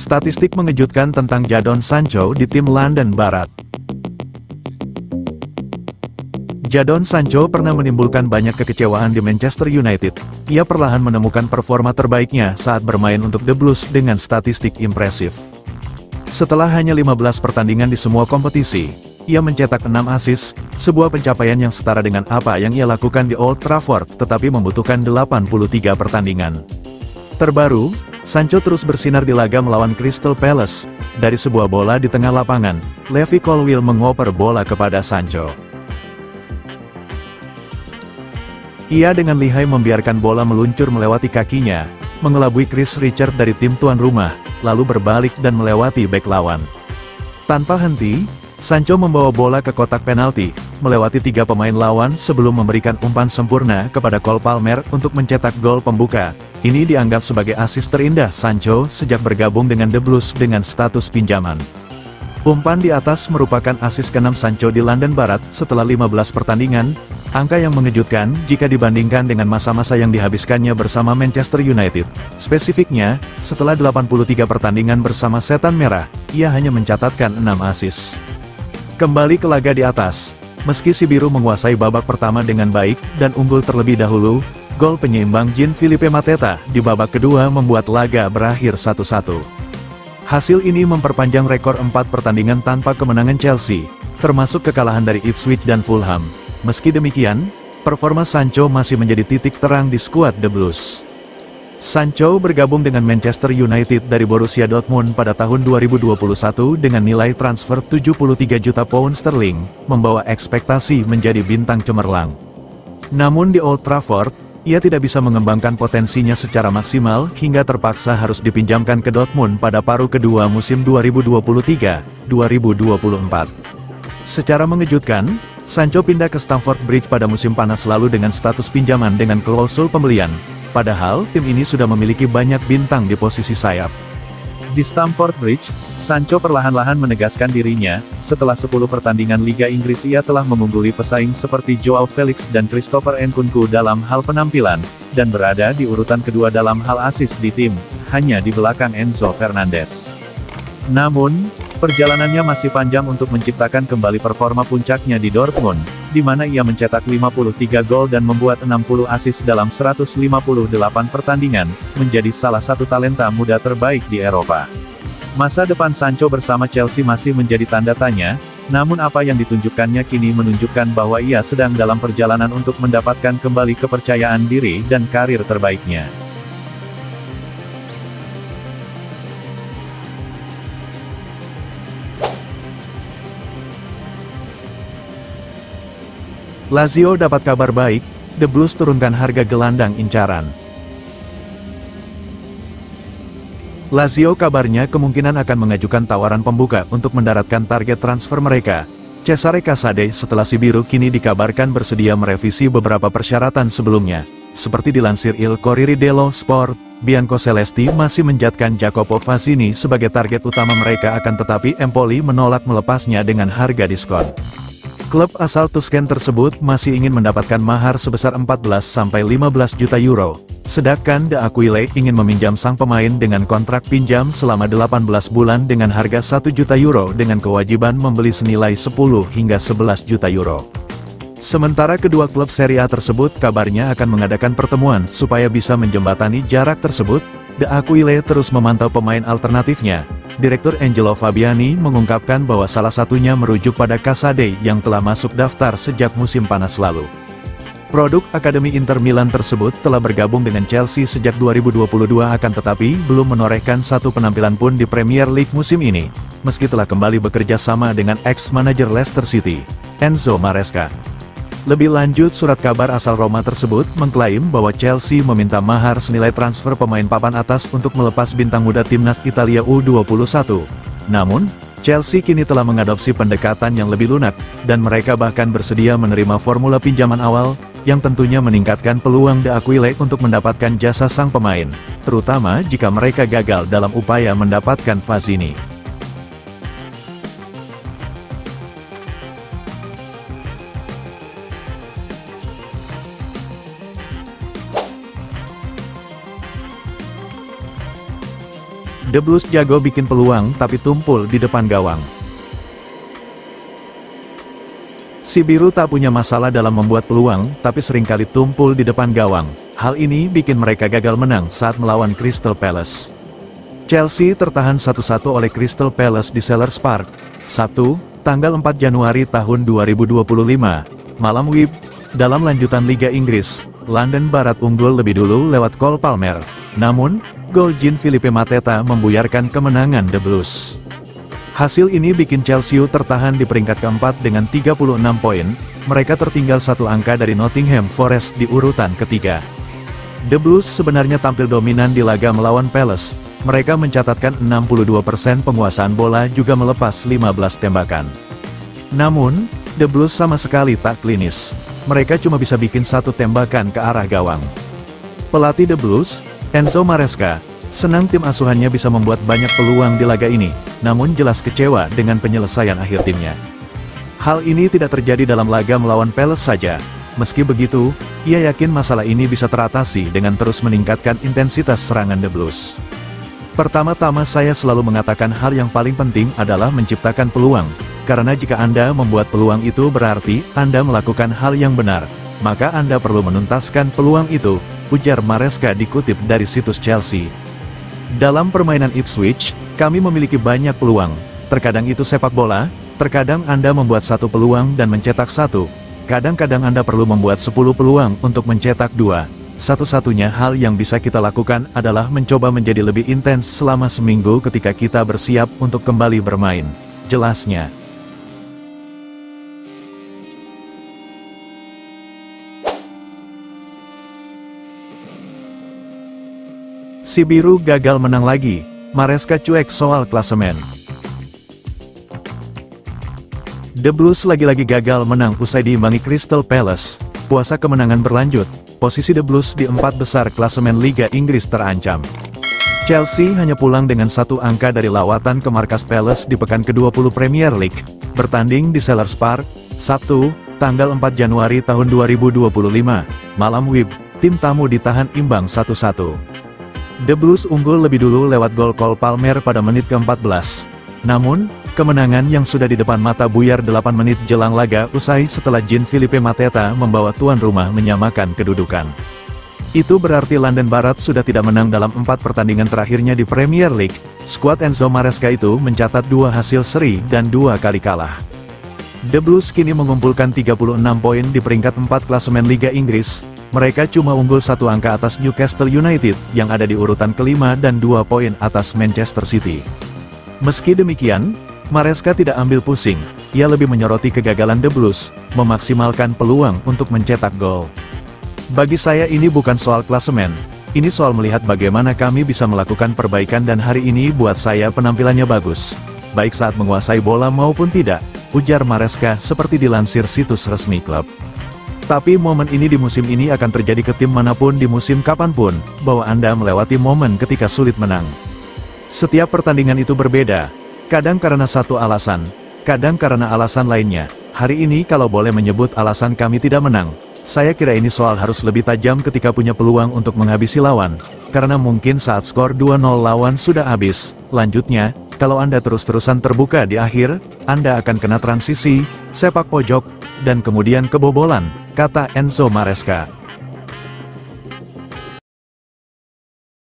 Statistik mengejutkan tentang Jadon Sancho di tim London Barat. Jadon Sancho pernah menimbulkan banyak kekecewaan di Manchester United. Ia perlahan menemukan performa terbaiknya saat bermain untuk The Blues dengan statistik impresif. Setelah hanya 15 pertandingan di semua kompetisi, ia mencetak 6 assist, sebuah pencapaian yang setara dengan apa yang ia lakukan di Old Trafford tetapi membutuhkan 83 pertandingan. Terbaru, Sancho terus bersinar di laga melawan Crystal Palace. Dari sebuah bola di tengah lapangan, Levi Colwill mengoper bola kepada Sancho. Ia dengan lihai membiarkan bola meluncur melewati kakinya, mengelabui Chris Richard dari tim tuan rumah, lalu berbalik dan melewati bek lawan. Tanpa henti, Sancho membawa bola ke kotak penalti, melewati 3 pemain lawan sebelum memberikan umpan sempurna kepada Cole Palmer untuk mencetak gol pembuka. Ini dianggap sebagai assist terindah Sancho sejak bergabung dengan The Blues dengan status pinjaman. Umpan di atas merupakan assist ke-6 Sancho di London Barat setelah 15 pertandingan, angka yang mengejutkan jika dibandingkan dengan masa-masa yang dihabiskannya bersama Manchester United. Spesifiknya, setelah 83 pertandingan bersama Setan Merah, ia hanya mencatatkan 6 assist. Kembali ke laga di atas, meski si biru menguasai babak pertama dengan baik dan unggul terlebih dahulu, gol penyeimbang Jean-Philippe Mateta di babak kedua membuat laga berakhir 1-1. Hasil ini memperpanjang rekor 4 pertandingan tanpa kemenangan Chelsea, termasuk kekalahan dari Ipswich dan Fulham. Meski demikian, performa Sancho masih menjadi titik terang di skuad The Blues. Sancho bergabung dengan Manchester United dari Borussia Dortmund pada tahun 2021 dengan nilai transfer 73 juta pound sterling, membawa ekspektasi menjadi bintang cemerlang. Namun di Old Trafford, ia tidak bisa mengembangkan potensinya secara maksimal hingga terpaksa harus dipinjamkan ke Dortmund pada paruh kedua musim 2023-2024. Secara mengejutkan, Sancho pindah ke Stamford Bridge pada musim panas lalu dengan status pinjaman dengan klausul pembelian. Padahal, tim ini sudah memiliki banyak bintang di posisi sayap. Di Stamford Bridge, Sancho perlahan-lahan menegaskan dirinya. Setelah 10 pertandingan Liga Inggris ia telah mengungguli pesaing seperti Joao Felix dan Christopher Nkunku dalam hal penampilan, dan berada di urutan kedua dalam hal assist di tim, hanya di belakang Enzo Fernandez. Namun, perjalanannya masih panjang untuk menciptakan kembali performa puncaknya di Dortmund, di mana ia mencetak 53 gol dan membuat 60 assist dalam 158 pertandingan, menjadi salah satu talenta muda terbaik di Eropa. Masa depan Sancho bersama Chelsea masih menjadi tanda tanya, namun apa yang ditunjukkannya kini menunjukkan bahwa ia sedang dalam perjalanan untuk mendapatkan kembali kepercayaan diri dan karir terbaiknya. Lazio dapat kabar baik, The Blues turunkan harga gelandang incaran. Lazio kabarnya kemungkinan akan mengajukan tawaran pembuka untuk mendaratkan target transfer mereka, Cesare Casade, setelah si biru kini dikabarkan bersedia merevisi beberapa persyaratan sebelumnya. Seperti dilansir Il Corriere dello Sport, Biancocelesti masih menjadikan Jacopo Fazzini sebagai target utama mereka tetapi Empoli menolak melepasnya dengan harga diskon. Klub asal Tuscan tersebut masih ingin mendapatkan mahar sebesar 14-15 juta euro, sedangkan De Aquile ingin meminjam sang pemain dengan kontrak pinjam selama 18 bulan dengan harga 1 juta euro dengan kewajiban membeli senilai 10 hingga 11 juta euro. Sementara kedua klub Serie A tersebut kabarnya akan mengadakan pertemuan supaya bisa menjembatani jarak tersebut. De Aquile terus memantau pemain alternatifnya. Direktur Angelo Fabiani mengungkapkan bahwa salah satunya merujuk pada Casade yang telah masuk daftar sejak musim panas lalu. Produk Akademi Inter Milan tersebut telah bergabung dengan Chelsea sejak 2022 tetapi belum menorehkan satu penampilan pun di Premier League musim ini, meski telah kembali bekerja sama dengan ex-manajer Leicester City, Enzo Maresca. Lebih lanjut, surat kabar asal Roma tersebut mengklaim bahwa Chelsea meminta mahar senilai transfer pemain papan atas untuk melepas bintang muda timnas Italia U21. Namun, Chelsea kini telah mengadopsi pendekatan yang lebih lunak, dan mereka bahkan bersedia menerima formula pinjaman awal, yang tentunya meningkatkan peluang De Aquile untuk mendapatkan jasa sang pemain, terutama jika mereka gagal dalam upaya mendapatkan Fazzini. The Blues jago bikin peluang tapi tumpul di depan gawang. Si biru tak punya masalah dalam membuat peluang, tapi seringkali tumpul di depan gawang. Hal ini bikin mereka gagal menang saat melawan Crystal Palace. Chelsea tertahan 1-1 oleh Crystal Palace di Selhurst Park, Sabtu, tanggal 4 Januari tahun 2025, malam WIB. Dalam lanjutan Liga Inggris, London Barat unggul lebih dulu lewat Cole Palmer. Namun, gol Jean-Philippe Mateta membuyarkan kemenangan The Blues. Hasil ini bikin Chelsea tertahan di peringkat keempat dengan 36 poin, mereka tertinggal satu angka dari Nottingham Forest di urutan ketiga. The Blues sebenarnya tampil dominan di laga melawan Palace, mereka mencatatkan 62% penguasaan bola juga melepas 15 tembakan. Namun, The Blues sama sekali tak klinis, mereka cuma bisa bikin satu tembakan ke arah gawang. Pelatih The Blues, Enzo Maresca, senang tim asuhannya bisa membuat banyak peluang di laga ini, namun jelas kecewa dengan penyelesaian akhir timnya. Hal ini tidak terjadi dalam laga melawan Palace saja. Meski begitu, ia yakin masalah ini bisa teratasi dengan terus meningkatkan intensitas serangan The Blues. Pertama-tama saya selalu mengatakan hal yang paling penting adalah menciptakan peluang, karena jika Anda membuat peluang itu berarti Anda melakukan hal yang benar, maka Anda perlu menuntaskan peluang itu, ujar Maresca dikutip dari situs Chelsea. Dalam permainan Ipswich, kami memiliki banyak peluang, terkadang itu sepak bola, terkadang Anda membuat satu peluang dan mencetak satu, kadang-kadang Anda perlu membuat 10 peluang untuk mencetak 2. Satu-satunya hal yang bisa kita lakukan adalah mencoba menjadi lebih intens selama seminggu ketika kita bersiap untuk kembali bermain, jelasnya. Si biru gagal menang lagi, Maresca cuek soal klasemen. The Blues lagi-lagi gagal menang usai diimbangi Crystal Palace. Puasa kemenangan berlanjut, posisi The Blues di 4 besar klasemen Liga Inggris terancam. Chelsea hanya pulang dengan satu angka dari lawatan ke markas Palace di pekan ke-20 Premier League, bertanding di Selhurst Park, Sabtu, tanggal 4 Januari tahun 2025, malam WIB, tim tamu ditahan imbang 1-1. The Blues unggul lebih dulu lewat gol Cole Palmer pada menit ke-14. Namun, kemenangan yang sudah di depan mata buyar 8 menit jelang laga usai setelah Jean-Philippe Mateta membawa tuan rumah menyamakan kedudukan. Itu berarti London Barat sudah tidak menang dalam 4 pertandingan terakhirnya di Premier League. Skuad Enzo Maresca itu mencatat 2 hasil seri dan 2 kali kalah. The Blues kini mengumpulkan 36 poin di peringkat 4 klasemen Liga Inggris. Mereka cuma unggul 1 angka atas Newcastle United, yang ada di urutan kelima dan 2 poin atas Manchester City. Meski demikian, Maresca tidak ambil pusing, ia lebih menyoroti kegagalan The Blues, memaksimalkan peluang untuk mencetak gol. Bagi saya ini bukan soal klasemen, ini soal melihat bagaimana kami bisa melakukan perbaikan dan hari ini buat saya penampilannya bagus, baik saat menguasai bola maupun tidak, ujar Maresca seperti dilansir situs resmi klub. Tapi momen ini di musim ini akan terjadi ke tim manapun di musim kapanpun, bahwa Anda melewati momen ketika sulit menang. Setiap pertandingan itu berbeda, kadang karena satu alasan, kadang karena alasan lainnya. Hari ini kalau boleh menyebut alasan kami tidak menang, saya kira ini soal harus lebih tajam ketika punya peluang untuk menghabisi lawan, karena mungkin saat skor 2-0 lawan sudah habis. Lanjutnya, kalau Anda terus-terusan terbuka di akhir, Anda akan kena transisi, sepak pojok, dan kemudian kebobolan, kata Enzo Maresca.